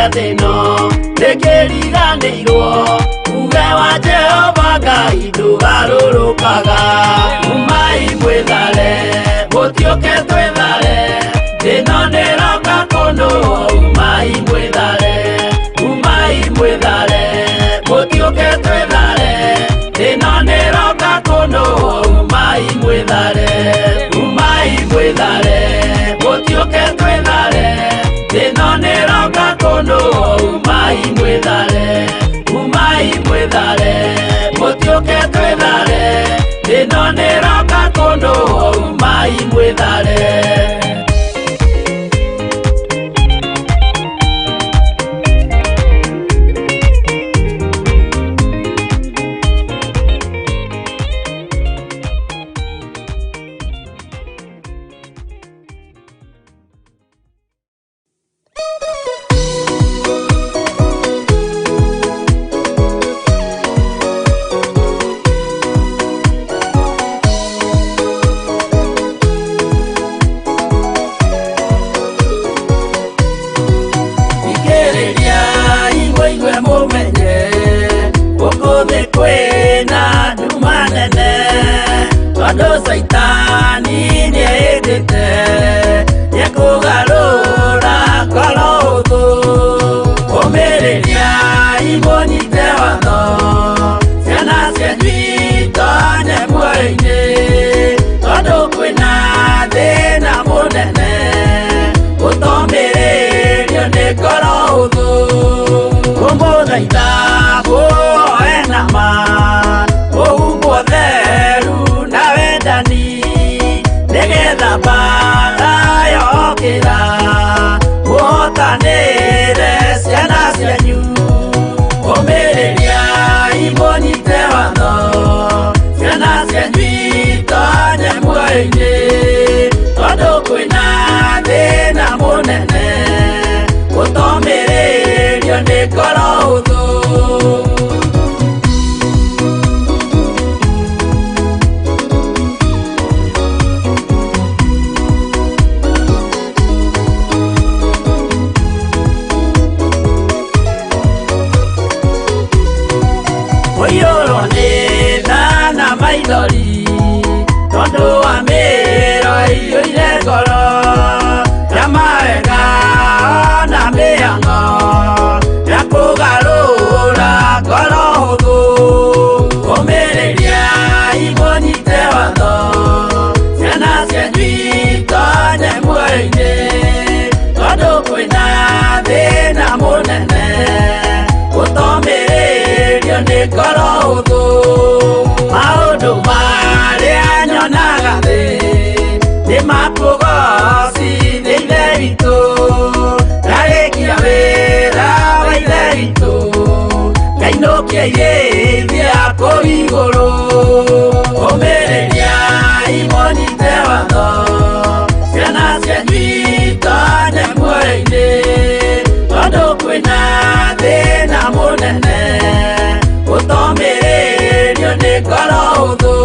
thino ndikiriganirwo uge wa Jehova Ngai ndugarurukaga umai mwithare mutioke twithare thino niroka kundu umai mwithare mutioke twithare thino niroka kundu umai mwithare mutioke twithare thino niroka kundu umai mwithare mutioke twithare thino niroka kundu umai mwithare Saitani niendete nikugarura ngoro uthu umiriria imunyite watho ciana cianyu tonye muoyo-ini tondu kwina thina munene utomiririo ni ngoro uthu umuthaitha muoe na ma uhumbwo theru na wendani nigetha mbara yokira muhotanire ciana cianyu umiriria imunyite watho ciana cianyu tonye muoyo-ini tondu kwina thina munene utomiririo ni ngoro uthu tondu wa miro iyuire ngoro ya mawega ona miango ya kugarura ngoro huthu umiriria imunyite watho ciana cianyu tonye muoyo-ini tondu kwina thina munene utomiririo ni ngoro huthu maundu maria nyonaga thi ni makugocithia ithe witu ndarikia wira wa ithe witu ngainukia ithia kuu iguru umiriria imunyite watho ciana cianyu tonye muoyo-ini tondu kwina thina munene utomiririo ni ngoro huthu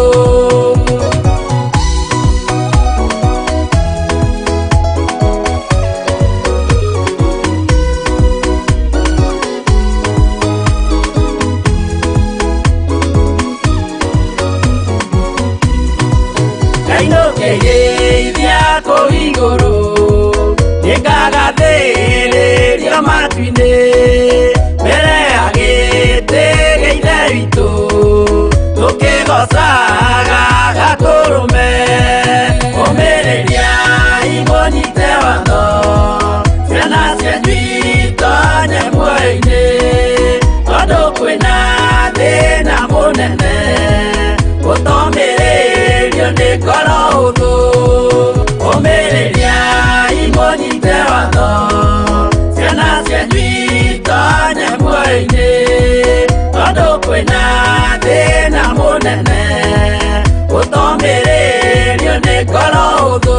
ithia kuu iguru nikagathiririo matu-ini mbere ya giti gia ithe witu tukigocaga gakurume umiriria imunyite watho ciana cianyu tonye muoyo-ini tondu kwina thina munene utomiririo ni ngoro huthu umiriria imunyite watho ciana cianyu tonye muoyo-ini tondu kwina thina munene utomiririo ni ngoro huthu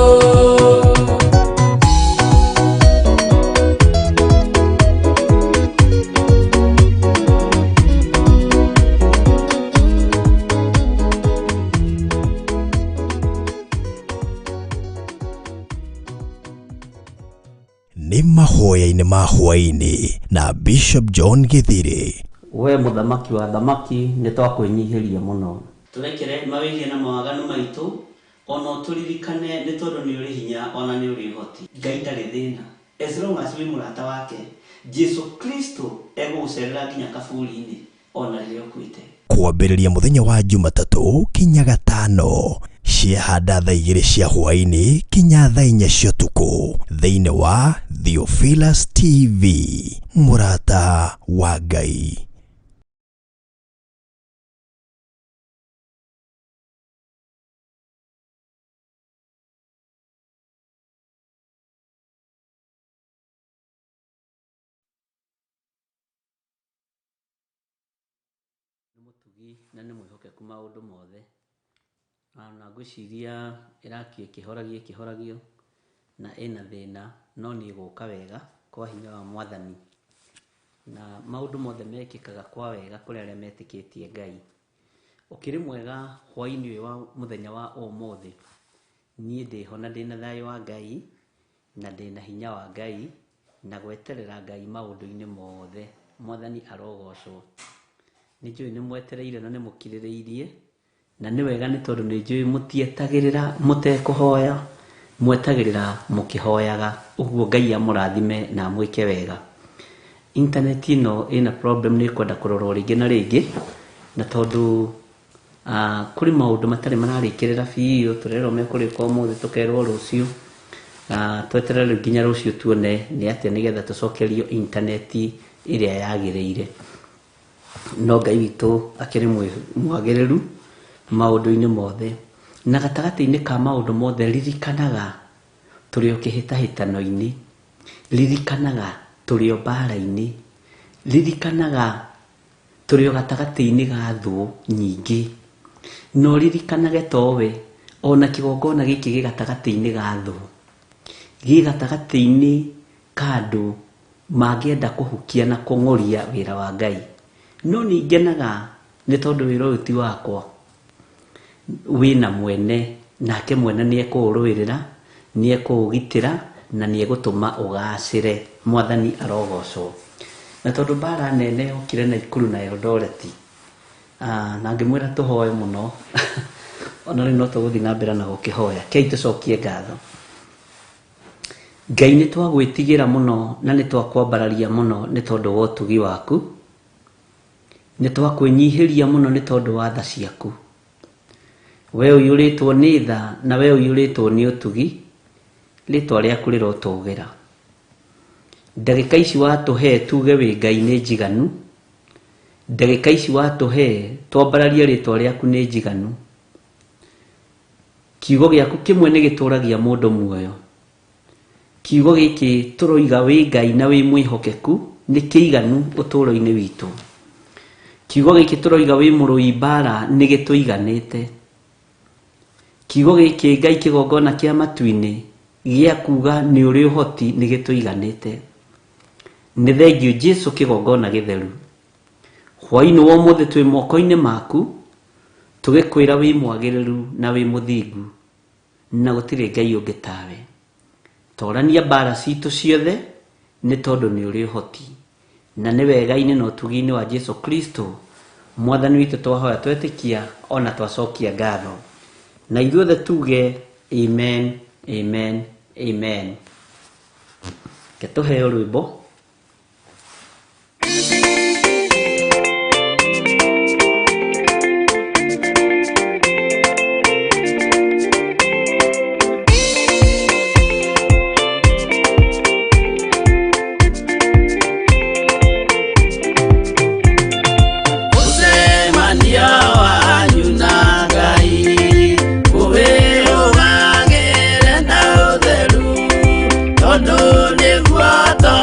nĩ mahoya-inĩ ma Hwa-Ini na Bishop John Githiri. We muthamaki wa thamaki nĩ twakwĩnyihĩria mũno. Tũrekere mawĩgie na mawaganu maitũ, ona tũririkane nĩ tondũ nĩ ũrĩ hinya ona nĩ ũrĩ ũhoti. Ngai ndarĩ thĩna. As long as wĩ mũrata wake, Jesu Kristo egũgũcerera nginya kaburi-inĩ ona rĩrĩa ũkuĩte. Kwambĩrĩria mũthenya wa Jumatatũ kinya Gatano, ciahanda thaa 2 cia Hwa-Ini kinya thaa 4 cia ũtukũ thĩinĩ wa Theophilus TV, Murata wa Ngai. Mutugi na nĩ mwĩhokeku maũndũ mothe, na ngwĩciria ĩrakia ĩkĩhoragio na ĩna thĩna no nĩ ĩgũka wega kwa hinya wa Mwathani, na maũndũ mothe mekĩkaga kwa wega kũrĩ arĩa metĩkĩtie Ngai. Ũkĩrĩ mwega Hwa-Ini ũyũ wa mũthenya wa ũmũthĩ, niĩ ndĩho na ndĩna thayũ wa Ngai na ndĩna hinya wa Ngai na gweterera Ngai maũndũ-inĩ mothe. Mwathani arogocwo. Nĩ njũĩ nĩ mwetereire na nĩ mũkirĩrĩirie, na nĩ wega nĩ tondũ nĩ njũĩ mũtietagĩrĩra mũtekũhoya, mwetagĩrĩra mũkĩhoyaga. Ũguo Ngai amũrathime na mwĩke wega. Internet ĩno ĩna problem, nĩ kwenda kũrorwo rĩngĩ na rĩngĩ, na tondũ kũrĩ maũndũ matarĩ mararĩkĩrĩra biũ, tũrerwo mekũrĩka ũmũthĩ tũkerwo rũciũ, tweterere nginya rũciũ tuone nĩ atĩa nĩgetha tũcokerio internet ĩrĩa yagĩrĩire. No Ngai witũ akĩrĩ mwagĩrĩru maũndũ-inĩ mothe, na gatagatĩ-inĩ ka maũndũ mothe ririkanaga tũrĩ o kĩhĩtahĩtano-inĩ, ririkanaga tũrĩ o mbara-inĩ, ririkanaga tũrĩ o gatagatĩ-inĩ ga thũ nyingĩ, no ririkanage towe ona kĩgongona gĩkĩ gĩ gatagatĩ-inĩ ga thũ, gĩ gatagatĩ-inĩ ka andũ mangĩenda kũhukia na kũng'ũria wĩra wa Ngai. No nĩ ngenaga nĩ tondũ wĩra ũyũ ti wakwa, wĩna mwene, nake mwene nĩ ekũũrũĩrĩra, nĩ ekũũgitĩra na nĩ egũtũma ũgacĩre. Mwathani arogocwo. Na tondũ mbara nene yokire Naikuru na Eldoreti, na ngĩmwĩra tũhoe mũno ona rĩu no tũgũthiĩ na mbere na gũkĩhoya. Kei tũcokie ngatho. Ngai nĩ twagwĩtigĩra mũno na nĩ twakwambararia mũno nĩ tondũ wa ũtugi waku, nĩ twakwĩnyihĩria mũno nĩ tondũ wa tha ciaku. We ũiyũrĩtwo nĩ tha na we ũiyũrĩtwo nĩ ũtugi, rĩtwa rĩaku rĩrotũgĩra. Ndagĩka ici watũhe tuge wĩ Ngai nĩ njiganu, ndagĩka ici watũhe twambararie rĩtwa rĩaku nĩ njiganu. Kiugo gĩaku kĩmwe nĩ gĩtũragia mũndũ muoyo. Kiugo gĩkĩ tũroiga wĩ Ngai na wĩ mwĩhokeku nĩ kĩiganu ũtũũro-inĩ witũ. Kiugo gĩkĩ tũroiga wĩ mũrũi mbara nĩ gĩtũiganĩte. Kiugo gĩkĩ Ngai kĩgongona kĩa matu-inĩ gĩa kuga nĩ ũrĩ ũhoti nĩ gĩtũiganĩte. Nĩ thengiũ Jesu kĩgongona gĩtheru. Hwa-Ini wa ũmũthĩ twĩ moko-inĩ maku, tũgĩkwĩra wĩ mwagĩrĩru na wĩ mũthingu na gũtirĩ Ngai ũngĩ tawe. Torania mbara citũ ciothe nĩ tondũ nĩ ũrĩ ũhoti, na nĩ wega-inĩ na ũtugi-inĩ wa Jesu Kristo Mwathani witũ twahoya twetĩkia ona twacokia ngatho. Na ithuothe tuge amen, amen, amen. Ke tũheo rwĩmbo. Tondo ni gwata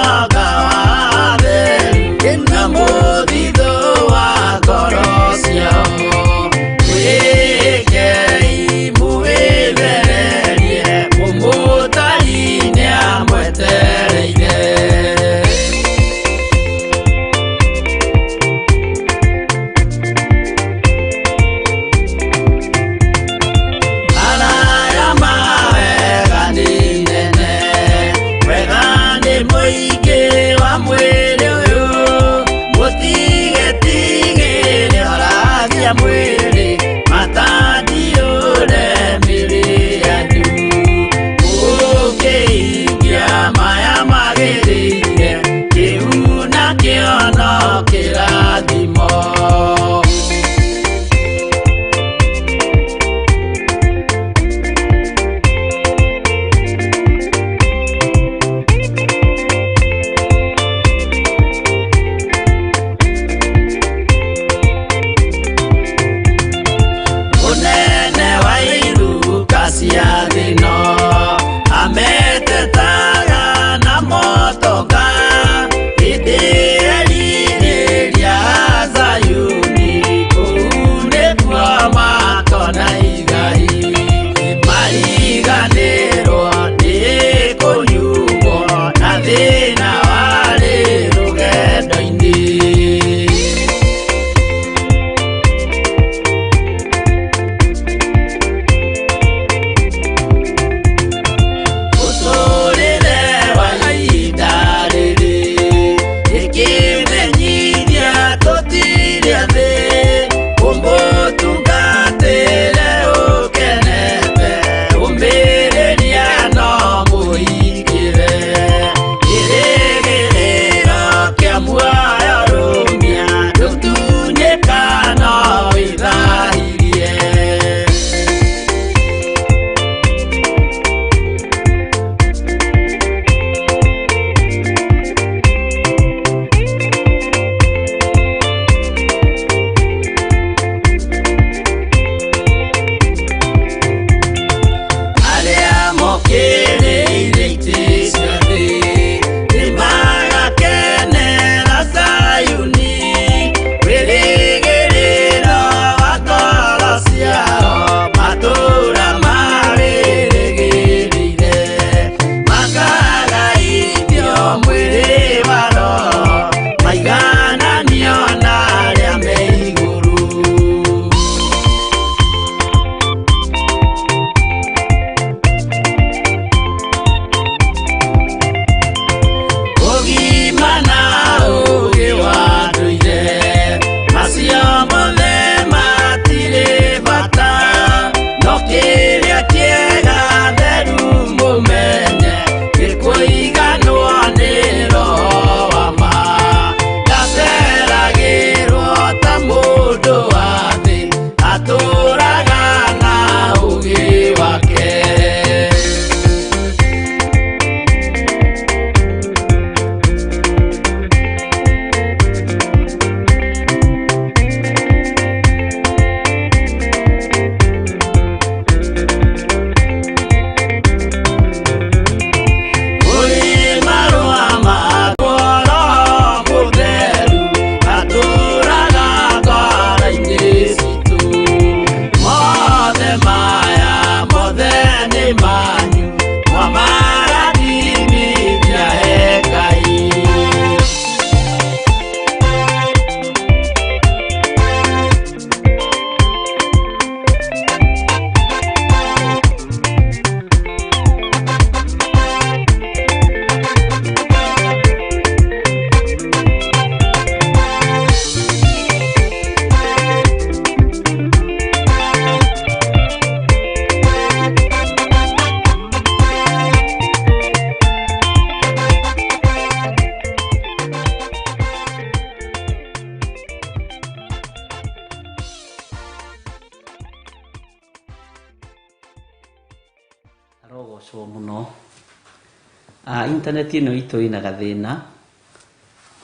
internet ino itu ina gathina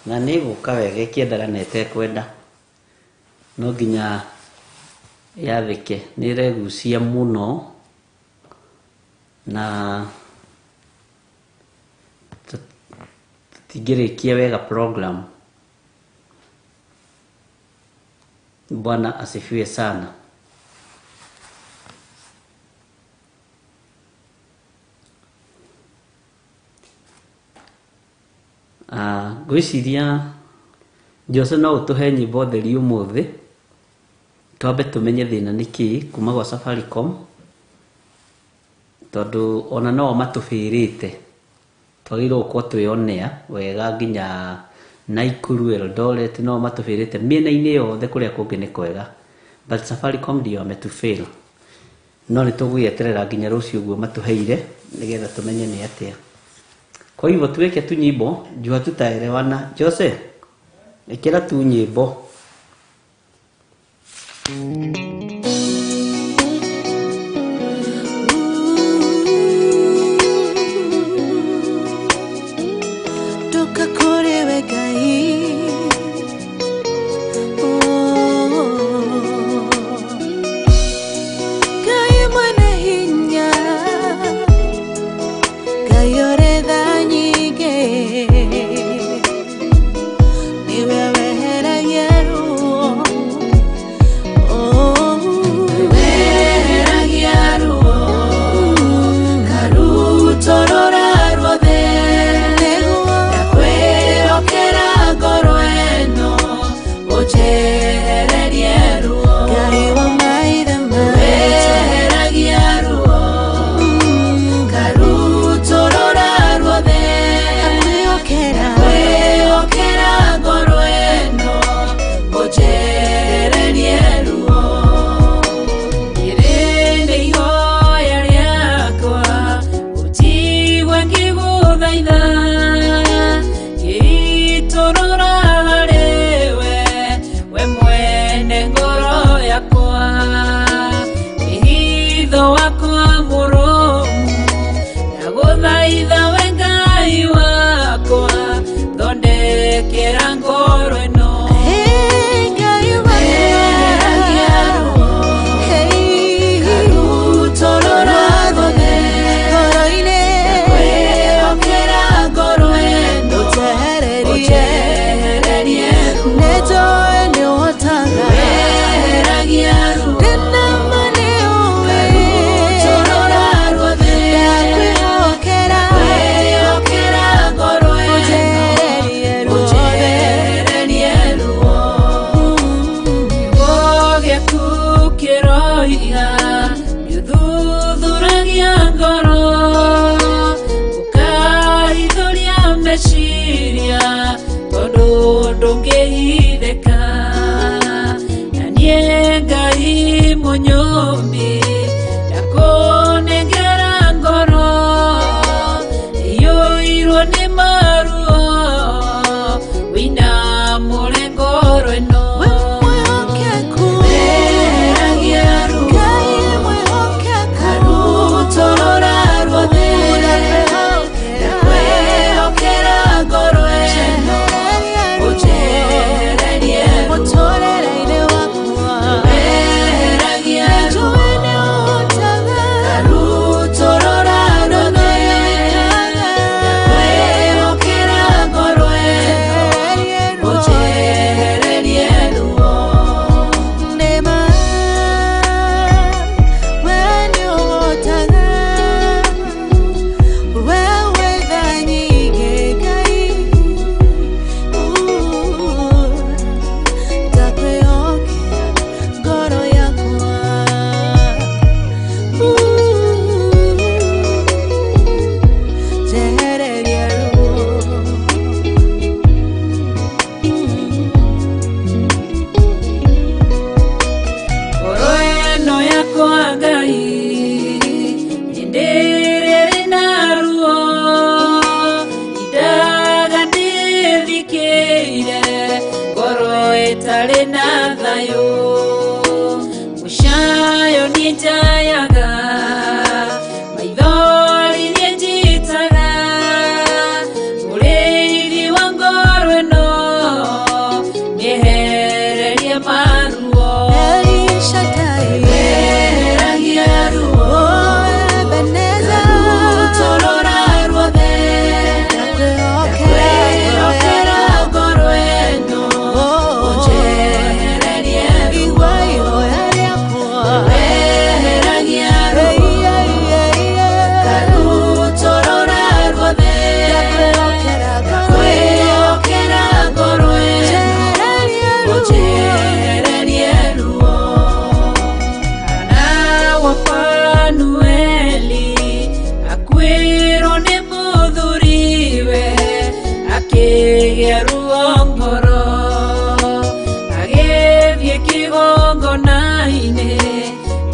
na nĩ gũka wega ĩkĩendaga na ĩtekwenda no nginya yathĩke nĩ ĩregucia mũno na tũtingĩrĩkia wega program. Bwana asifiwe sana. Gwĩciria Jose no ũtũhe nyĩmbo theri ũmũthĩ twambe tũmenye thĩna nĩ kĩĩ kuma gwa Safaricom, tondũ ona no matũbĩrĩte twagĩrĩirwo gũkorwo twĩonea wega nginya Naikuru, Eldoret no matũbĩrĩte mĩena-inĩ yothe kũrĩa kũngĩ nĩ kwega, but Safaricom ndio ametũfail. No nĩ tũgũgĩeterera nginya rũciũ ũguo matũheire nĩgetha tũmenye nĩ atĩa. Kwa hivyo tuweke tu nyimbo juu hatutaelewana. Jose, ekera tu nyimbo. Maithori nĩ njitaga akĩgĩa ruo ngoro agĩthiĩ kĩgongona-inĩ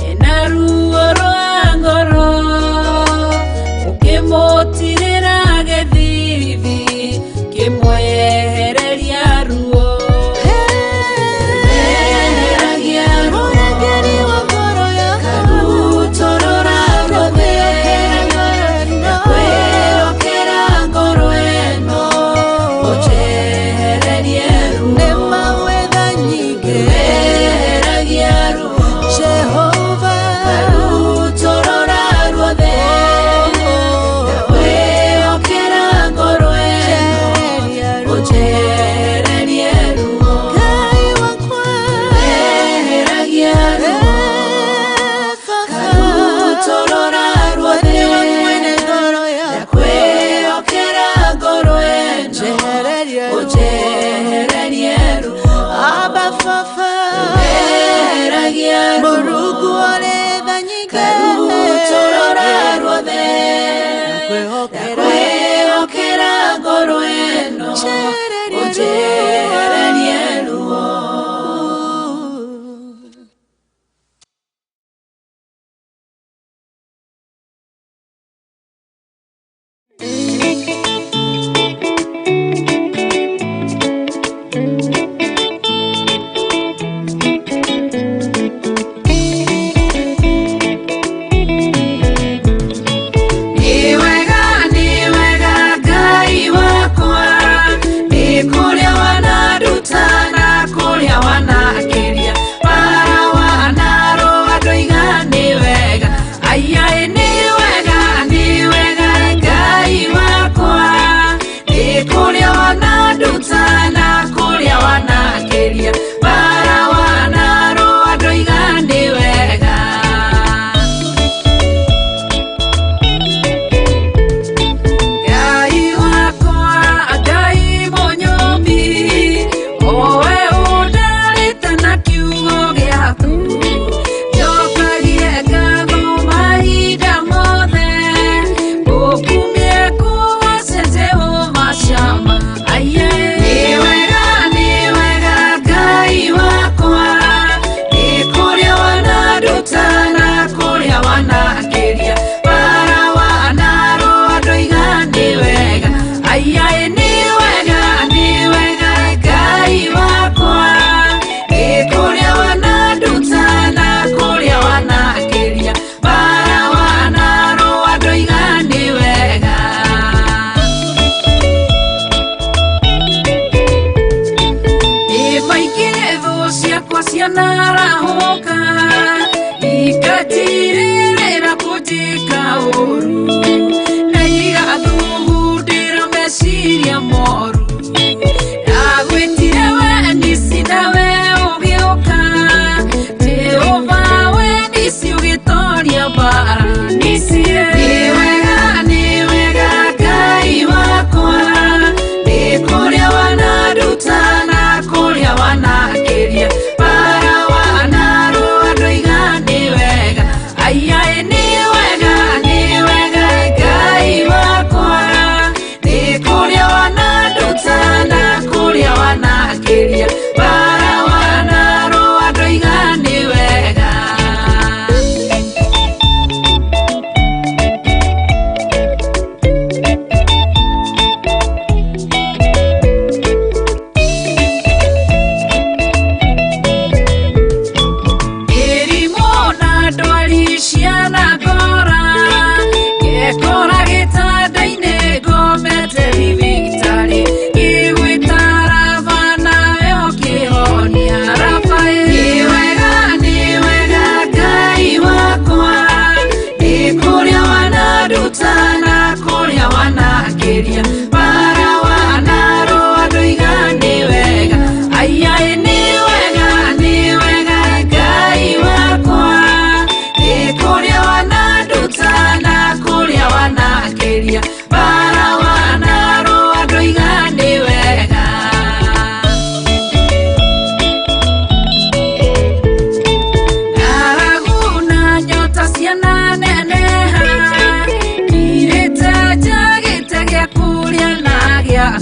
ena ruo rwa ngoro ũkĩmũtirĩra gĩthithi kĩmwehereria ruo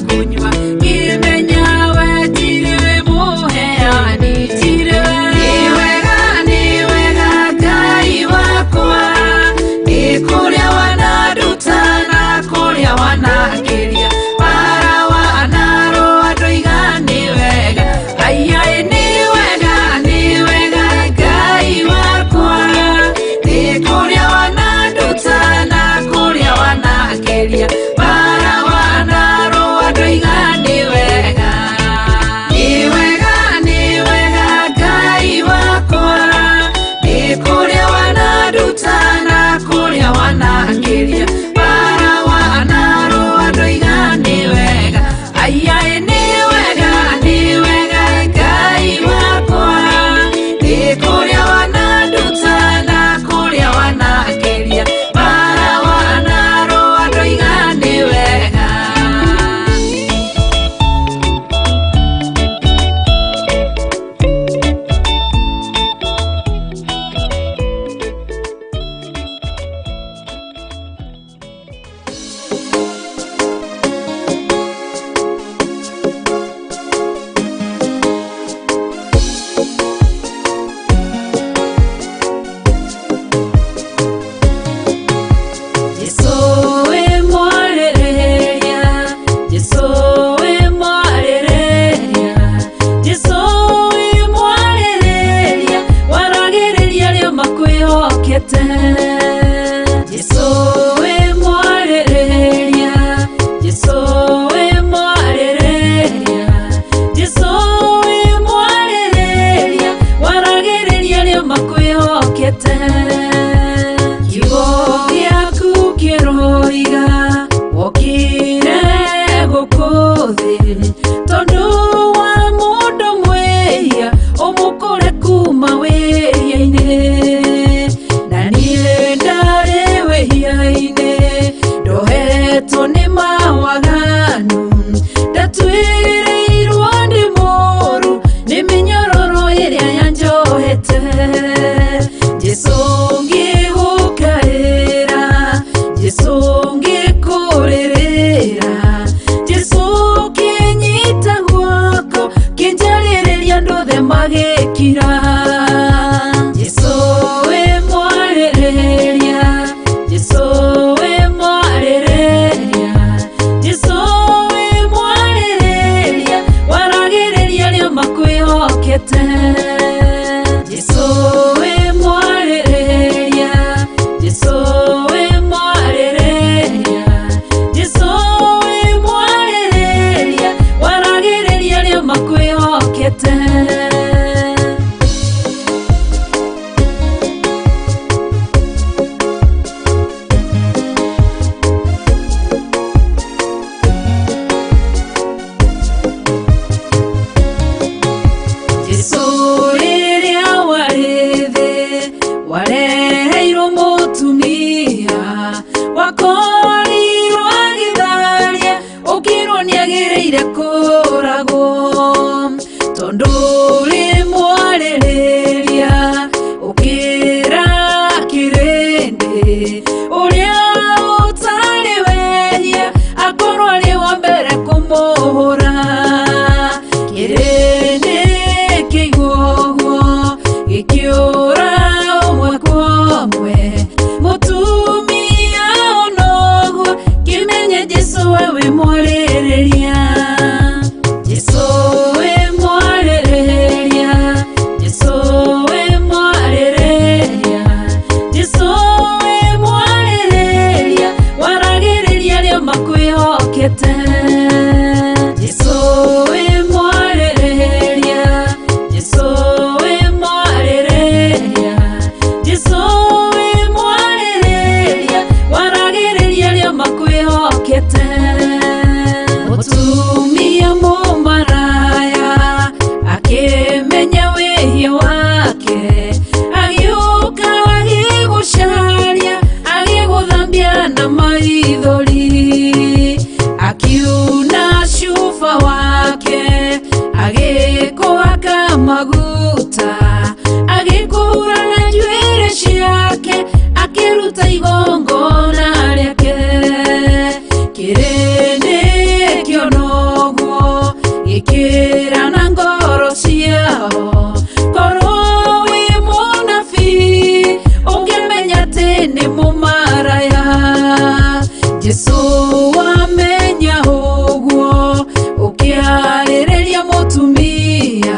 kunywa akorwo niagiriire kuragwo tondu uri mwaririria ukira kirindi uria utari wehia akorwo ari wa mbere kumuhura kirindi kiiguo gikiura umwe kwa umwe mutumia onoguo kimenye Jesu wewe mwaririria Jesu we mwaririria Jesu we mwaririria Jesu we mwaririria waragiriria rio makwihokete Jesu we mwaririria Jesu we mwaririria Jesu we mwaririria waragiriria rio makwihokete mutumia mumaraya akimenya wihia wake agiuka agigucaria agiguthambia na maithori akiuna cuba wake agikuhaka maguta agikuhura na njuĩrĩ ciake akiruta igongona rĩake kirindi kionoguo gikira na ngoro ciao korwo wi munabii ũngĩmenya atĩ nĩ mũmaraya Jesu wamenya ũguo ũkĩarĩrĩria mũtumia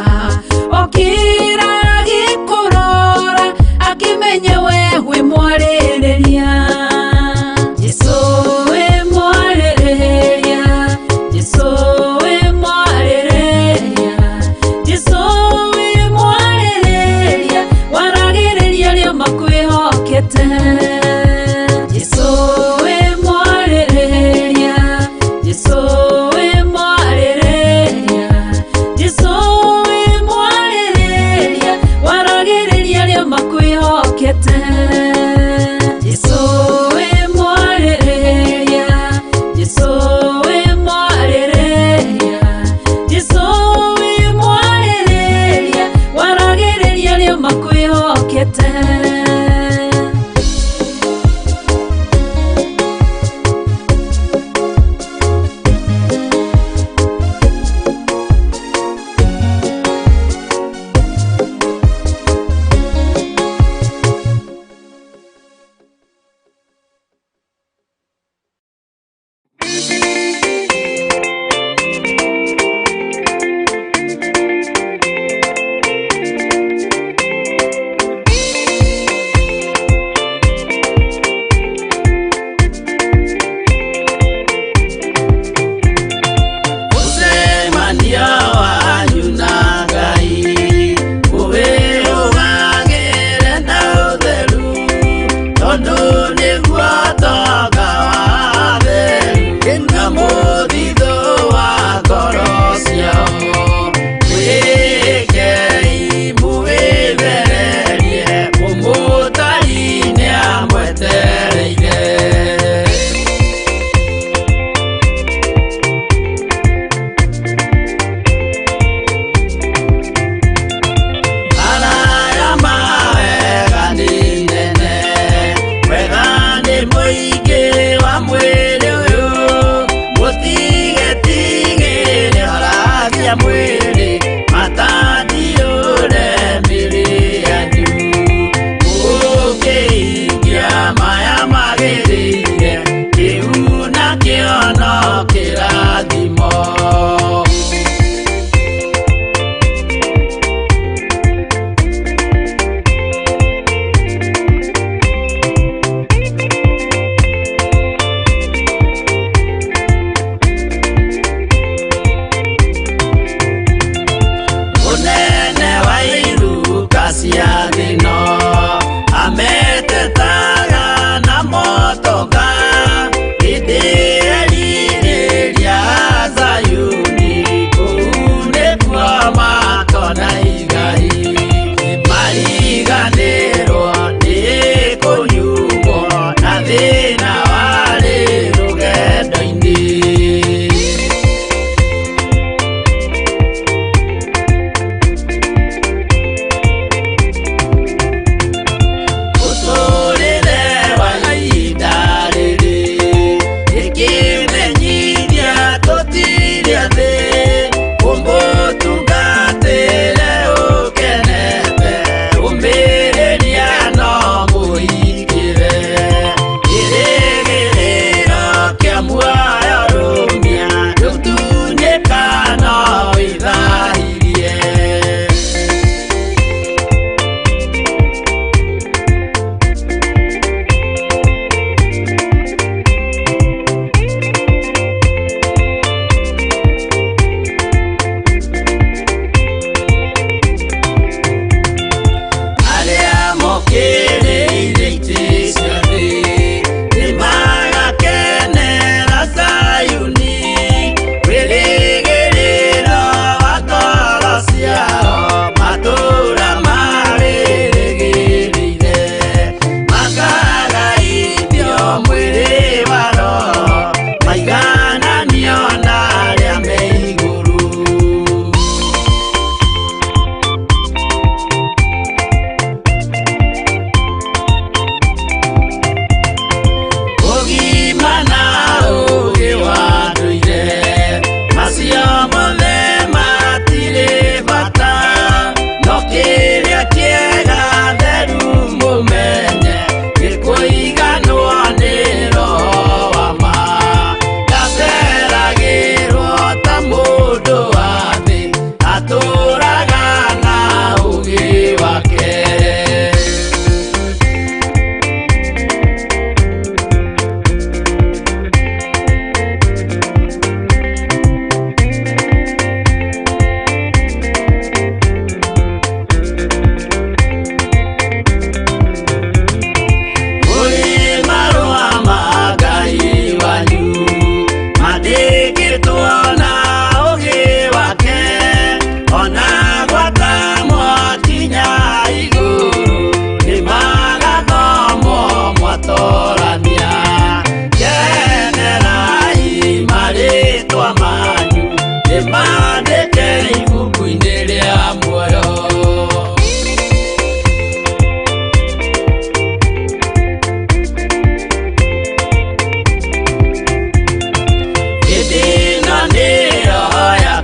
ndĩmandĩke ibuku-inĩ rĩa muoyo.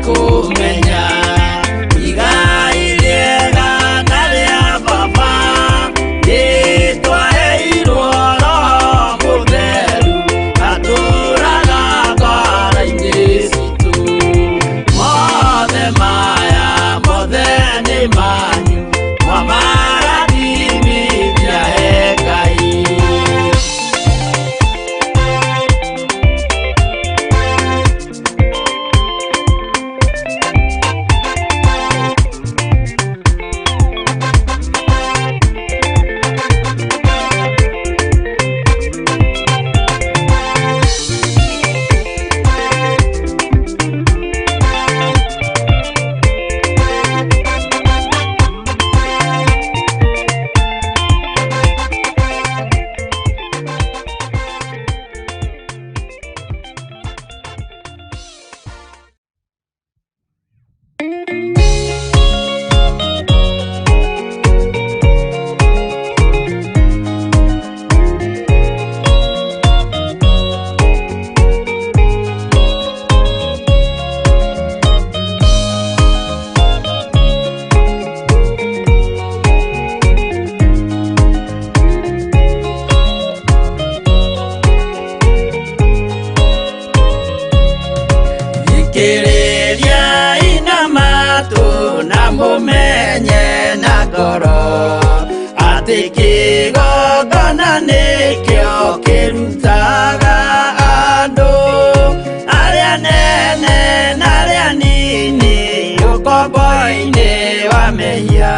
Kumenya igai rĩega na rĩa baba rĩtwaheirwo Roho Mũtheru atũũraga ngoro-inĩ citũ. Mothe maya mothe nĩ manyu mwamarathimithia he Ngai. Mũmenye na ngoro atĩ kĩgongona nĩkĩo kĩrutaga andũ arĩa nene na arĩa nini ũkombo-inĩ wa mehia,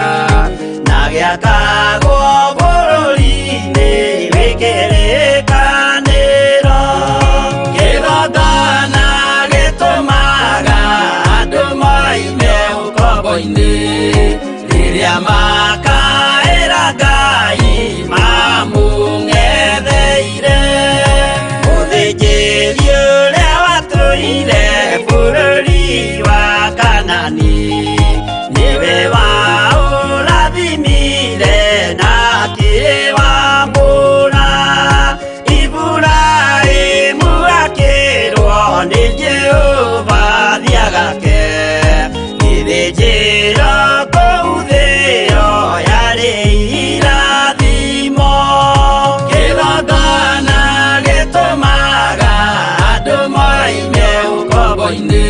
na gĩakagwo bũrũri-inĩ wĩkĩrĩkanĩro. Kĩgongona gĩtũmaga andũ moime ũkombo-inĩ rĩrĩa makaĩra Ngai mamũng'etheire. Mũthĩnjĩri ũrĩa watũire bũrũri wa Kanani nĩwe waũrathimire na akĩwambũra. Iburahĩmu akĩrwo nĩ Jehova thiagake gĩthĩnjĩro kũu thĩ ĩyo yarĩ irathimo. Kĩgongona gĩtũmaga andũ moime ũkombo-inĩ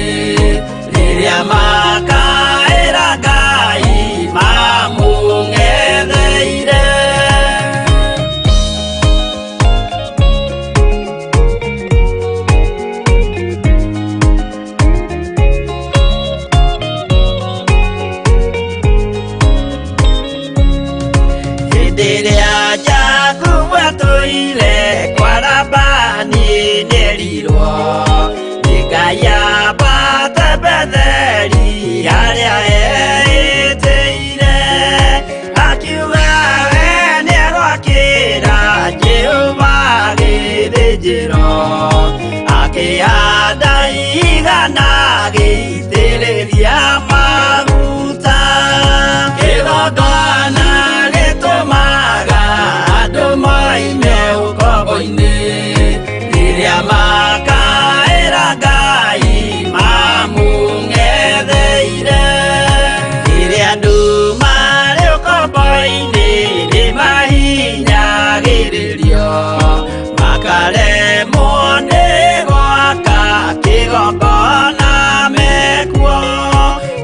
rĩrĩa makaĩra Ngai mamũng'etheire. Rĩrĩa Jakubu atũire kwa Labani nĩerirwo nĩ Ngai ambate Betheli harĩa eĩtĩire, akiuga we nĩegwakĩra Jehova gĩthĩnjĩro, akĩhanda igana gĩitĩrĩria maguta. Kĩgongona gĩtũmaga andũ moime ũkombo-inĩ rĩrĩa makaĩra Ngai mamũng'etheire. Rĩrĩa andũ marĩ ũkombo-inĩ nĩmahinyagĩrĩrio makaremwo nĩ gwaka kĩgongona mekuo.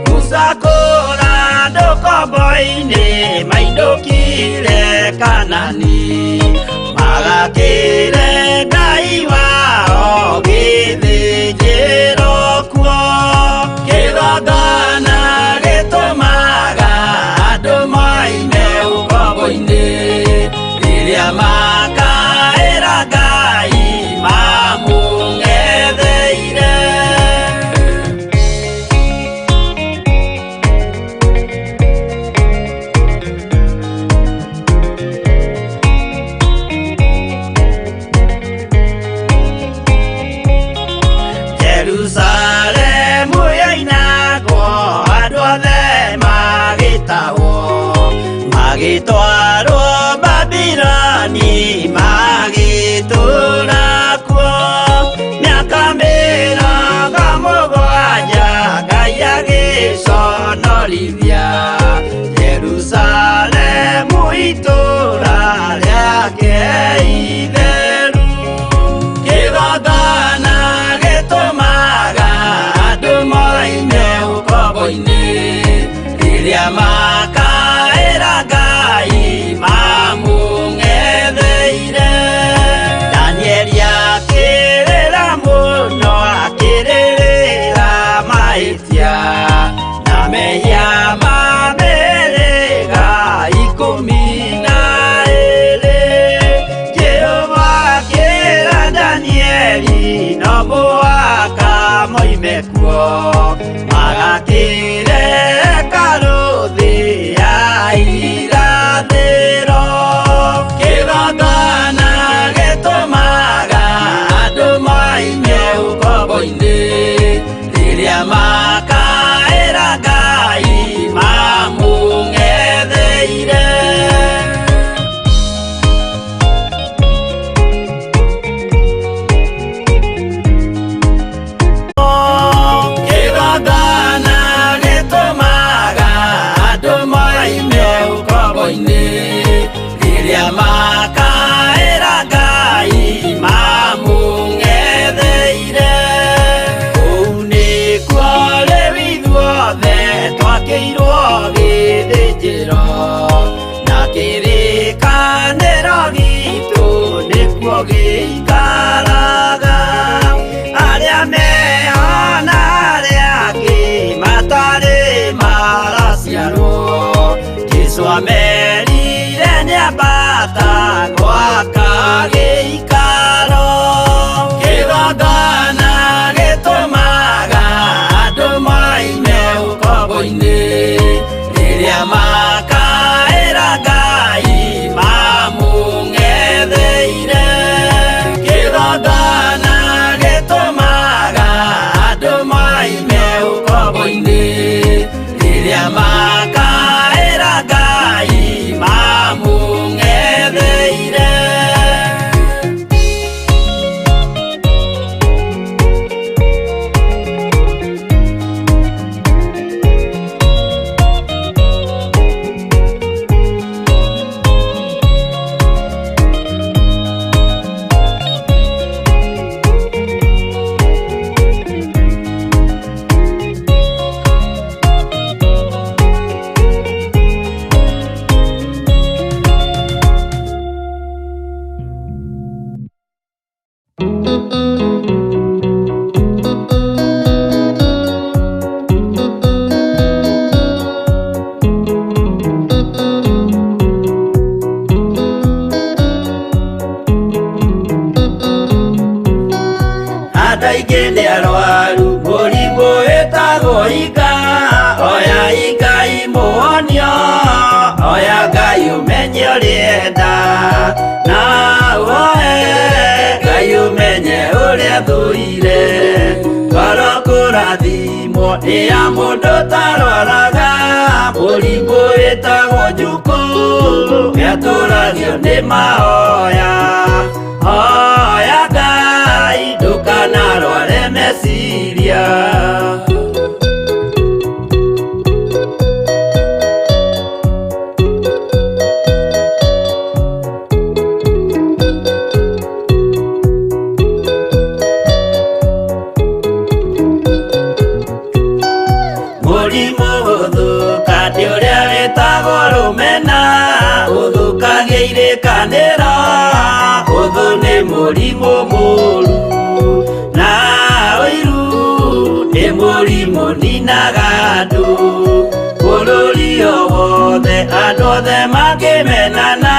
Musa kũra andũ ũkombo-inĩ mainũkire Kanani magakĩre Ngai wao gĩthĩnjĩro kuo. Kĩgongona gĩtũmaga andũ moime ũkombo-inĩ rĩrĩa makaĩra Ngai mamũng'etheire. magĩtwarwo Babironi magĩtũũra kuo mĩaka mĩrongo mũgwanja Ngai agĩconorithia Jerusalemu itũũra rĩake itheru. Kĩgongona gĩtũmaga andũ moime ũkombo-inĩ rĩrĩa makaĩra Ngai mamũng'etheire. Danieli akĩrĩra mũno akĩrĩrĩra mahĩtia na mehia ma mĩhĩrĩga 12. Jehova akĩra Danieli no mũhaka moime kuo magakĩre karũthĩ ya irathĩro. Kĩgongona gĩtũmaga andũ moime ũkombo-inĩ rĩrĩa makaĩra Ngai mamũng'etheire. Kĩgongona gĩtũmaga andũ moime ũkombo-inĩ rĩrĩa makaĩra Ngai mamũng'etheire. Kũu nĩkuo rĩu ithuothe twakĩirwo gĩthĩnjĩro na kĩrĩkanĩro gitũ nĩkuo gĩikaraga. Arĩa mehona arĩa angĩ matarĩ maraciarwo Jesũ amerire nĩambata gwaka gĩikaro. Kĩgongona gĩtũmaga andũ moime ũkombo-inĩ rĩrĩa makaĩra Ngai mamũng'etheire. Kĩgongona gĩtũmaga andũ moime ũkombo-inĩ rĩrĩa makaĩra Ngai mamũng'etheire. Andũ aingĩ nĩ arwaru mũrimũ wĩtagwo inga. Oya Ngai mũhonio, oya Ngai ũmenye ũrĩenda na ũhoe Ngai ũmenye ũrĩa thũire. Ngoro kũrathimwo nĩ ya mũndũ tarwaraga mũrimũ wĩtagwo njukũ gĩatũragio nĩ mahoya. Hoya Ngai ndũkanarware meciria. Mũrimũ ũthũkania ũrĩa wĩtagwo rũmena ũthũkagia irĩkanĩro. Ũthũ nĩ mũrimũ mũru na ũiru nĩ mũrimũ ninaga andũ. Bũrũri o wothe andũ othe makĩmenana,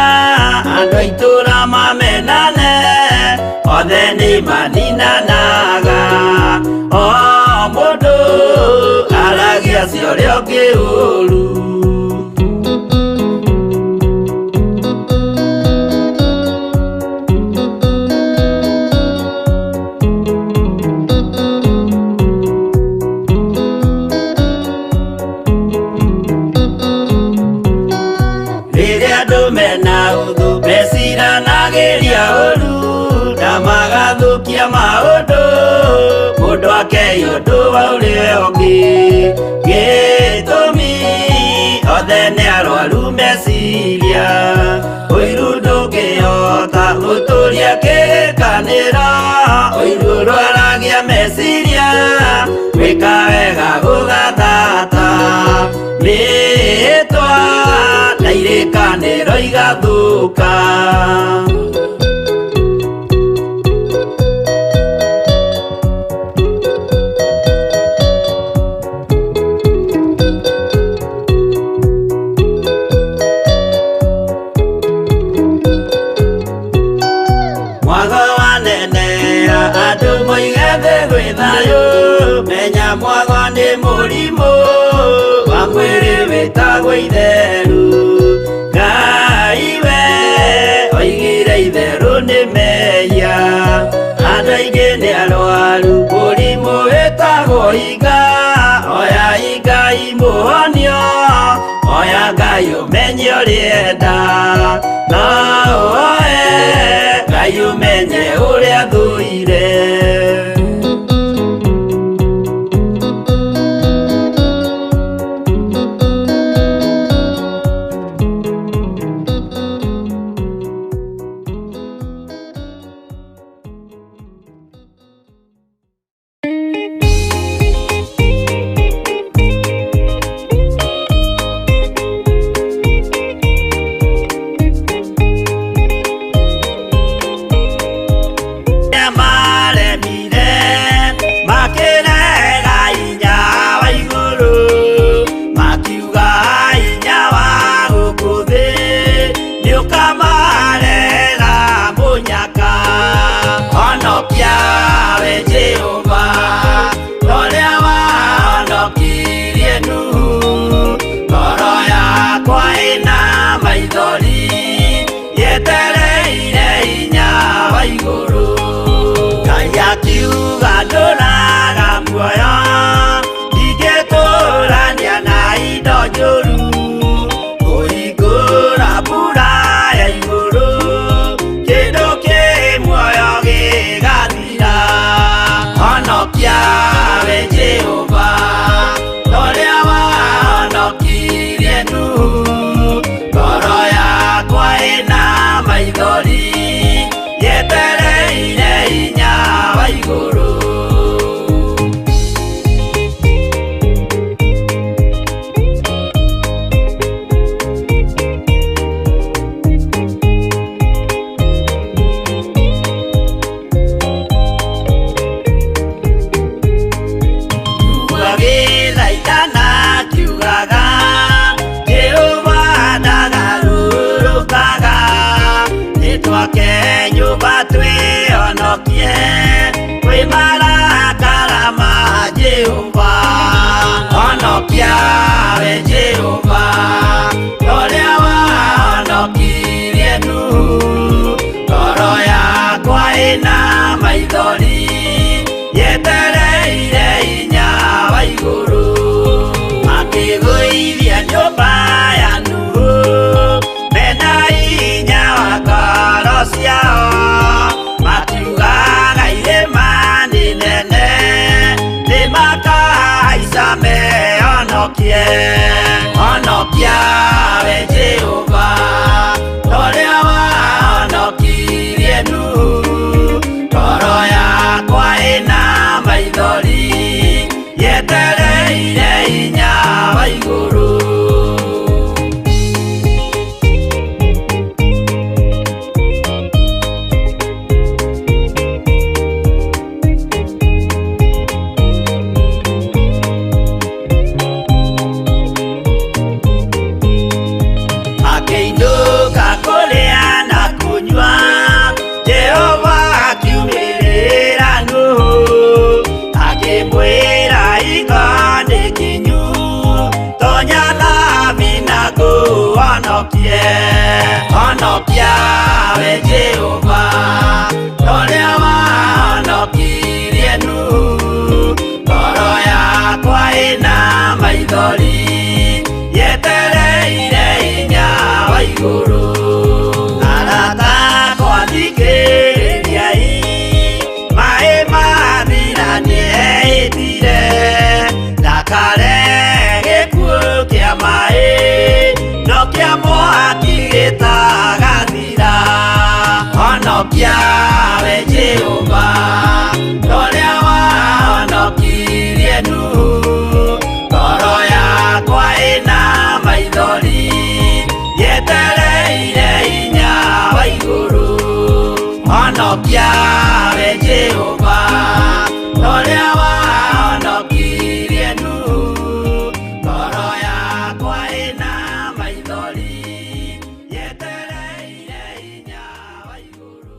andũ a itũũra mamenane, othe nĩ maninanaga. O mũndũ aragia cia ũrĩa ũngĩ ũru. Rĩrĩa na uthu meciranagĩria ũru na magathukia maũndũ mũndũ akei ũndũ wa ũrĩa ũngĩ gĩtũmi othe nĩ arwaru meciria ũiru ndũngĩhota gũtũria kĩrĩkanĩro ũiru rwaragia meciria gwĩka wega gũgathata rĩtwa na irĩkanĩro igathũka. Andũ moige thĩ gwĩ thayũ menya mwago nĩ mũrimũ wa mwĩrĩ wĩtagwo itherũ. Ngai we oigire itherũ nĩ mehia, andũ aingĩ nĩ arwaru mũrimũ wĩtagwo inga. Oya Ngai mũhonio, oya Ngai ũmenye ũrĩenda, na oe Ngai ũmenye ũrĩa thũire. Onokia we Jehovah, torea wahonokirie Nuhu, ngoro yakwa ĩna maithori yetereire hinya wa igũrũ. Onokia we Jehovah, torea wahonokirie Nuhu, ngoro yakwa ĩna maithori yetereire hinya wa igũrũ. honokia we Jehova toria wahonokirie Nuhu ngoro yakwa ina maithori yetereire hinya wa iguru honokia we Jehova toria wahonokirie Nuhu ngoro yakwa ina maithori yetereire hinya wa iguru.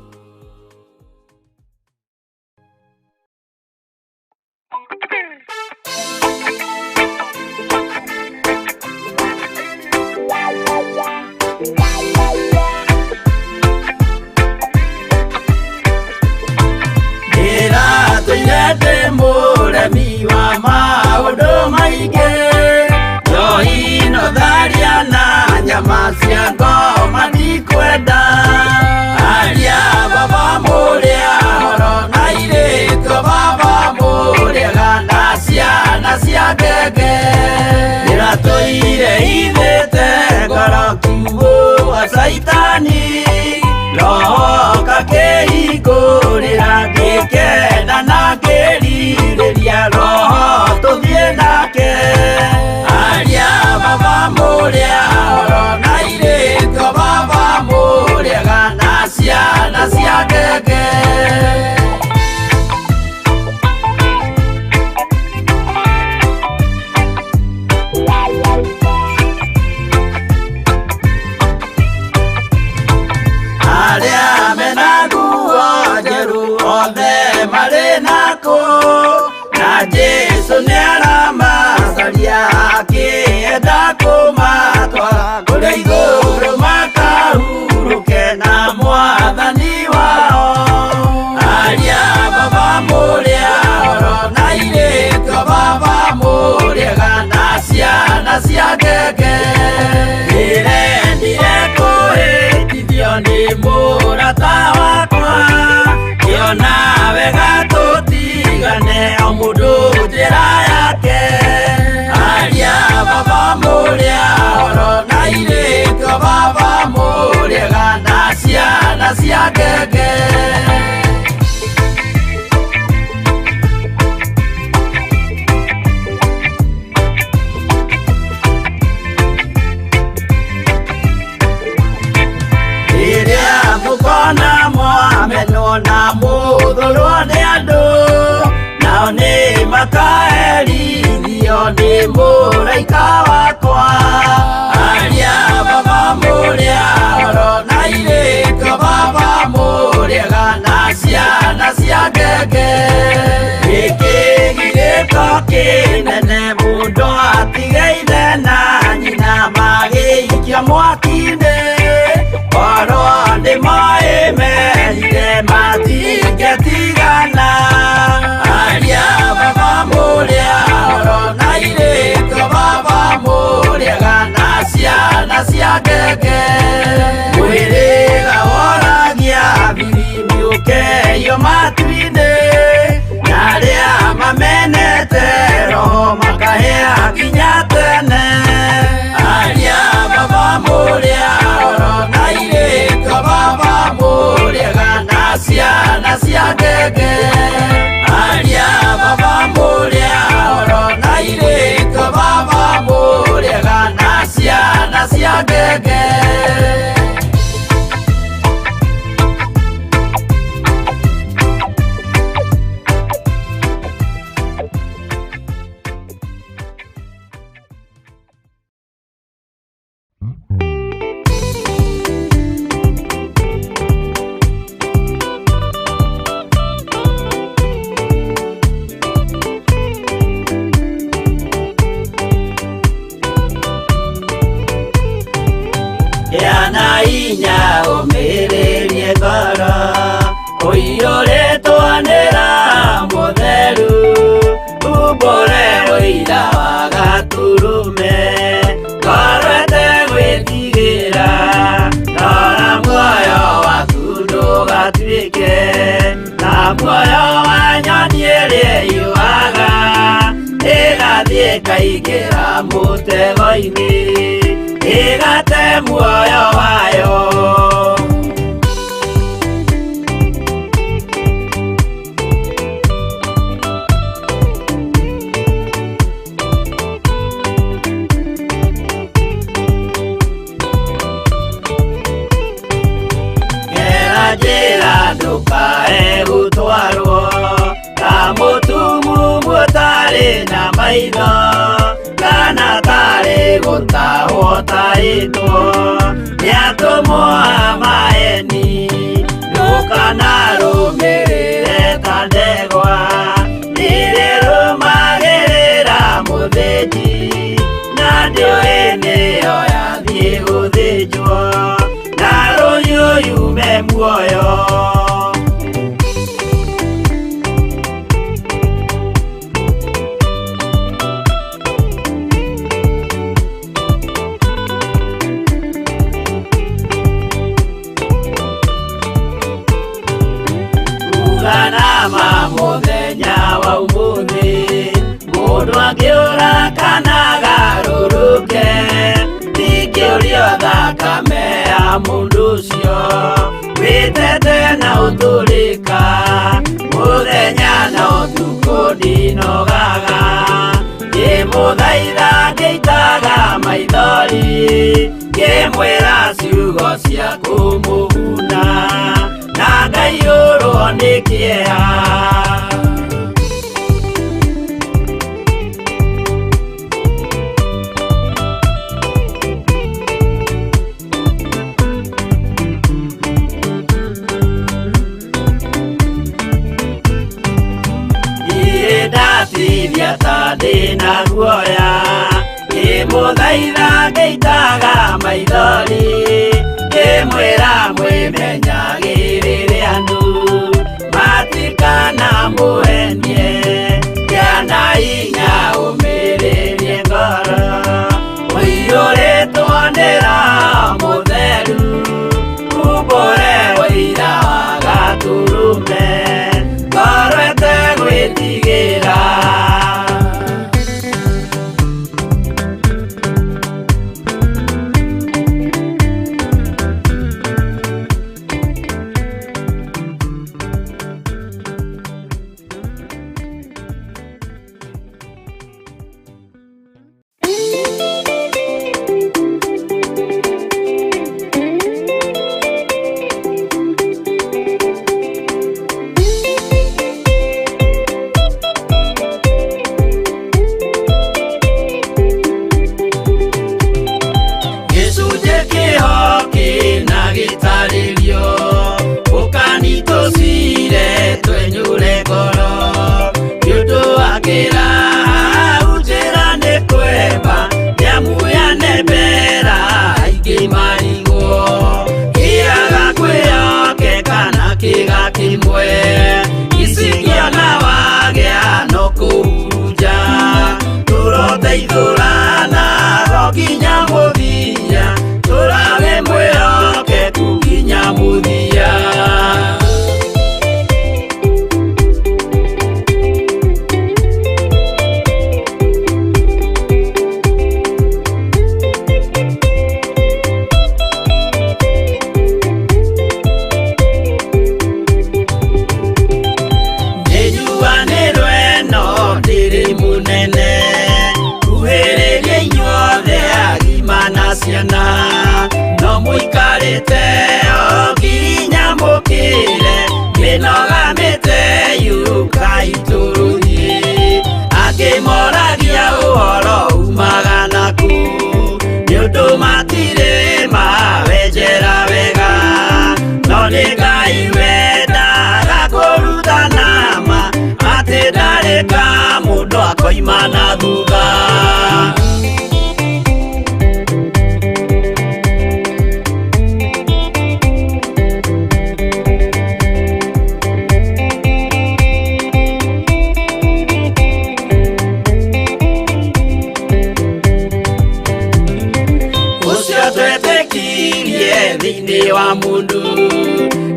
Ndĩratũire mũremi wa maũndũ maingĩ njohino tharia na nyama cia ngoma ndikwenda aria baba mũrĩa horo na airĩtu baba mũrĩega na ciana cia ngenge ndĩratũire ithĩte ngoro kiugo wa Saitani roho kakĩhingũrĩra ngĩkena na ngĩrirĩria roho tũthiĩ nake aria baba mũrĩa horo na airĩtu baba mũrĩega na ciana cia ngenge aria mena nguo njerũ othe marĩ nakũ na Jesũ nĩaramacaria akĩenda kũmatwara kũrĩa igũrũ makahurũke na Mwathani wao aria baba mũrĩa horo na airĩtu baba mũrĩega na ciana cia ngenge ndĩrendire kũhĩtithio nĩ mũrata wakwa kĩona wega tũtigane o mũndũ njĩra yake aria baba mũrĩa horo na airĩtu baba mũrĩega na ciana cia ngenge rĩrĩa mũkona mwamenwo na mũthũrwo nĩ andũ nao nĩ makaherithio nĩ mũraika wakwa aria baba mũrĩa horo na airĩtu baba mũrĩega na ciana cia ngenge gĩkĩ githĩko kĩnene mũndũ atigeire na nyina magĩikia mwaki-inĩ korwo nĩmoĩmerire matingĩtigana aria baba mũrĩa horo na airĩtu baba mũrĩega na ciana cia ngenge mwĩrĩga woragia birimbi ũkeio matu-inĩ na arĩa mamenete roho makahĩa nginya tene aria baba mũrĩa horo na airĩtu baba mũrĩega na ciana cia ngenge aria baba mũrĩa horo na airĩtu baba mũrĩega na ciana cia ngenge inya ũmĩrĩrie ngoro ũiyũrĩtwanĩra mũtheru umbũre ũira wa gaturume ngorwete gwĩtigĩra rora muoyo waku ndũgatuĩke na muoyo wa nyoni ĩrĩa yuaga ĩgathiĩ ĩkaingĩra mũtego-inĩ ĩgate muoyo wayo muoyo kana tari gutahwo taitwo niatumwo amaeni ndukana rumirire ta ndegwa nirĩrũmagĩrĩra mũthĩnji na ndĩũĩ nĩyo yathiĩ gũthĩnjwo na rũhiũ yume muoyo. Uganama mũthenya wa ũmũthĩ mũndũ angĩũra kana garũrũke ndingĩũrio thakame ya mũndũ ũcio wĩtete na ũtũrĩka mũthenya na ũtukũ ndinogaga ngĩmũthaitha ngĩitaga maithori ngĩmwĩra ciugo cia kũmũguna na ngaiyũrwo nĩ kĩeha. Ndatithia ta ndĩna guoya ngĩmũthaitha ngĩitaga maithori ngĩmwĩra mwĩmenyagĩrĩre andũ matikana mũhenie kĩana hinya ũmĩrĩrie ngoro ũiyũrĩtwo nĩ Roho Mũtheru umbũre ũira wa Gatũrũme ngoro ĩtegwĩtigĩra. No mũikarĩte o nginya mũkĩre mĩnogamĩte yukai tũrũthiĩ akĩmoragia ũhoro umaga naku nĩũndũ matirĩ mawenjera wega no nĩ Ngai wendaga kũrutana ma atĩ ndarĩka mũndũ akoima na thutha. Thĩinĩ wa mũndũ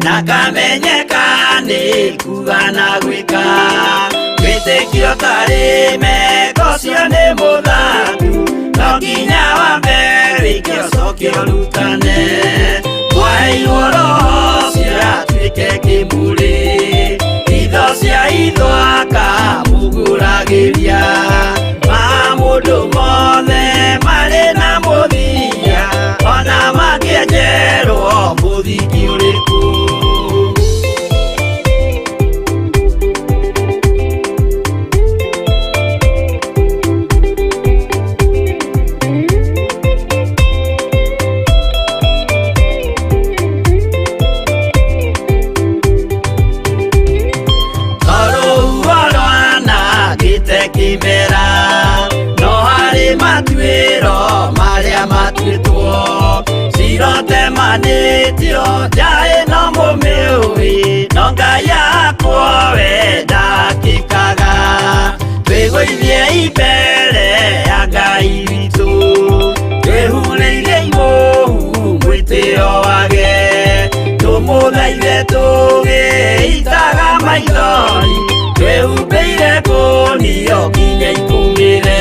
na kamenyeka nĩ kuga na gwĩka wĩtĩkio tarĩ meko cio nĩ mũthatu no nginya wambe wĩke ũcoke ũrutane mwaheirwo roho ciatuĩke kĩmũrĩ itho cia ithwaka mũguragĩria ma mũndũ mothe marĩ na mũthia ona makĩenjerwo mũthingi ũrĩkũ. Tio Jai no Mumeui no Ngai yakwa we ndakikaga twĩgũithie imbere ya Ngai witũ twĩhurĩirie imũhu mwĩtĩo wage tũmũthaithe tũgĩitaga maithori twĩhumbĩire ngũnio nginya ikumĩre.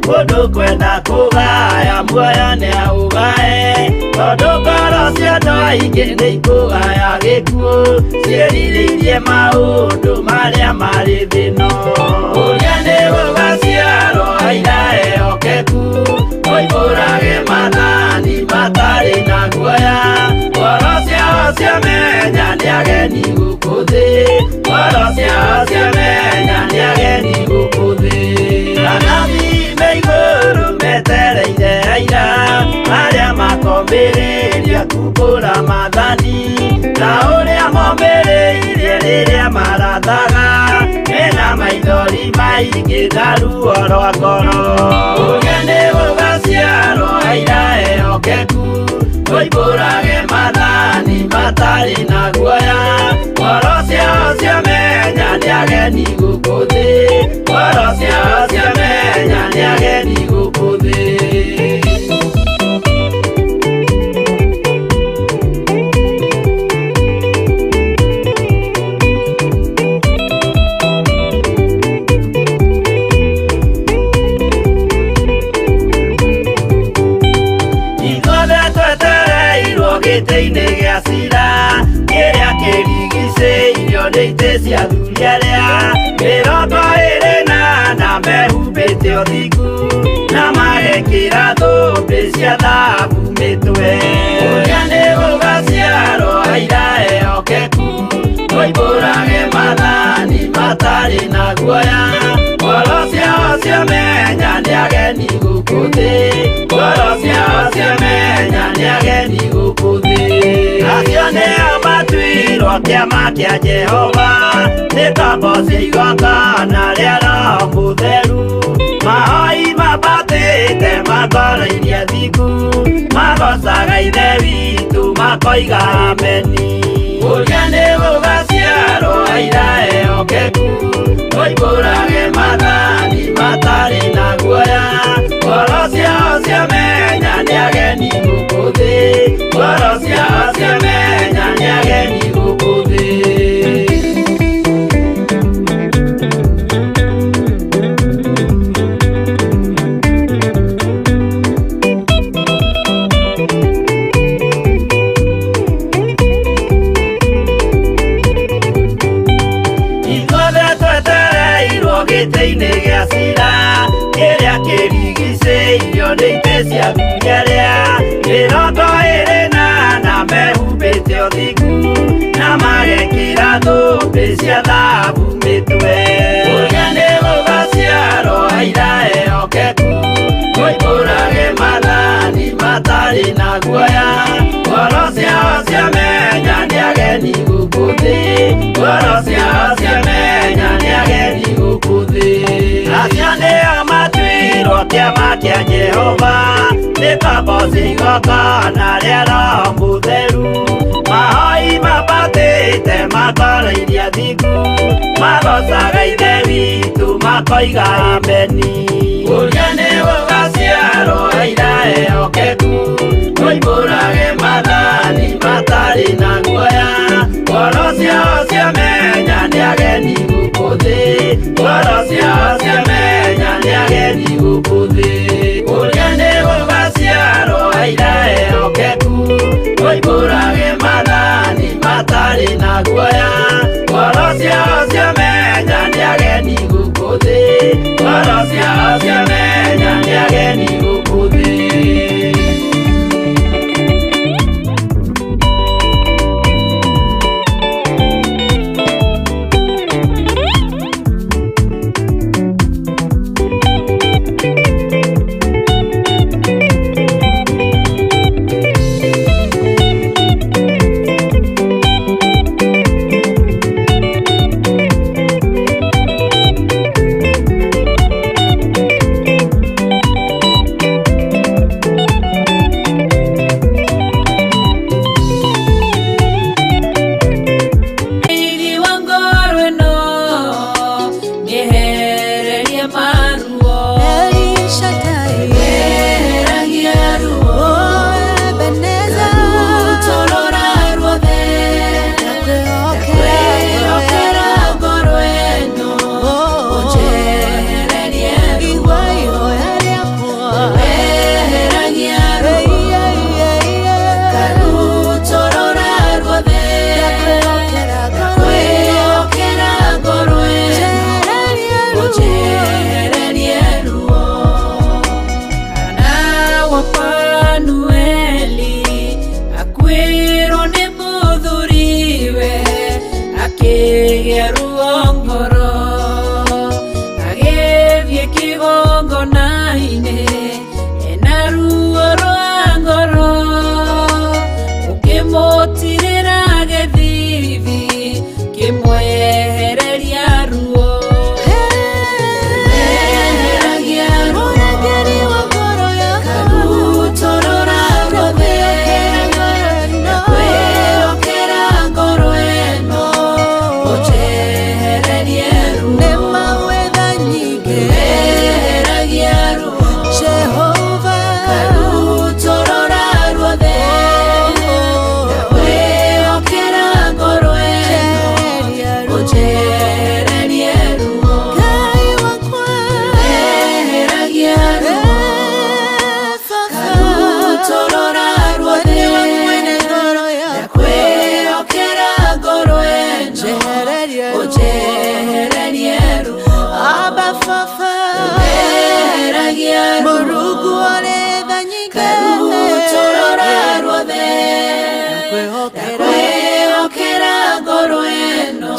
Mundu kwenda kugaya muoyo ni augae, tondu ngoro cia andũ aingĩ nĩ ikũgaya gĩkuũ, ciĩrirĩirie maũndũ marĩa marĩ thĩ-ĩno. Ũrĩa nĩ gũgaciarwo aira ehokeku, moimbũrage mathani matarĩ na guoya, ngoro ciao ciamenya nĩ ageni gũkũ thĩ, ngoro ciao ciamenya nĩ ageni gũkũ thĩ. Anabii me igũrũ metereire aira, arĩa makomĩrĩria kumbũra mathani, na ũrĩa momĩrĩirie rĩrĩa marathaga, mena maithori maingĩ na ruo rwa ngoro. Ũrĩa nĩ gũgaciarwo aira ehokeku, moimbũrage mathani matarĩ na guoya, ngoro ciao ciamenya nĩ ageni gũkũ thĩ, ngoro ciao ciamenya nĩ ageni gũkũ thĩ. Gĩtĩ-inĩ gĩa cira kĩrĩa kĩrigicĩirio nĩ itĩ cia athuri arĩa mĩrongo ĩrĩ na mehumbĩte ũthingu, na magekĩra thũmbĩ cia thahabu mĩtwe. Ũrĩa nĩ gũgaciarwo aira ehokeku, moimbũrage mathani matarĩ na guoya, ngoro ciao ciamenya nĩ ageni gũkũ thĩ, ngoro ciao ciamenya nĩ ageni gũkũ thĩ. Acio nĩo matuirwo kĩama kĩa Jehova, nĩ tombo cia igongona rĩa Roho Mũtheru, mahoi mabatĩte makoro-irie thingu, magocaga ithe witũ makoiga ameni. Ũrĩa nĩ gũgaciarwo aira ehokeku, moimbũrage mathani matarĩ na guoya, ngoro ciao ciamenya nĩ ageni gũkũ thĩ, ngoro ciao ciamenya nĩ ageni gũkũ thĩ. Gĩtĩ-inĩ gĩa cira kĩrĩa kĩrigicĩirio nĩ itĩ cia athuri arĩa mĩrongo ĩrĩ na mehumbĩte ũthingu, na magekĩra thũmbĩ cia thahabu mĩtwe. Ũrĩa nĩ gũgaciarwo aira ehokeku, moimbũrage mathani matarĩ na guoya, ngoro ciao ciamenya nĩ ageni gũkũ thĩ, ngoro ciao ciamenya nĩ ageni gũkũ thĩ. Acio nĩo matuirwo kĩama kĩa Jehova, nĩ tombo cia igongona rĩa Roho Mũtheru, mahoi mabatĩte makoro-irie thingu, magocaga ithe witũ makoiga ameni. Ũrĩa nĩ gũgaciarwo aira ehokeku, moimbũrage mathani matarĩ na guoya, ngoro ciao ciamenya nĩ ageni gũkũ thĩ, ngoro ciao ciamenya nĩ ageni gũkũ thĩ. Ũrĩa nĩ gũgaciarwo aira ehokeku, moimbũrage mathani matarĩ na guoya, ngoro ciao ciamenya nĩ ageni gũkũ thĩ, ngoro ciao ciamenya nĩ ageni gũkũ thĩ. gĩa ruo ngoro agĩthiĩ kĩgongona-inĩ ena ruo rwa ngoro ũkĩmũtirĩra gĩthithi kĩmwehereria ruo Kwehokera ngoro eno,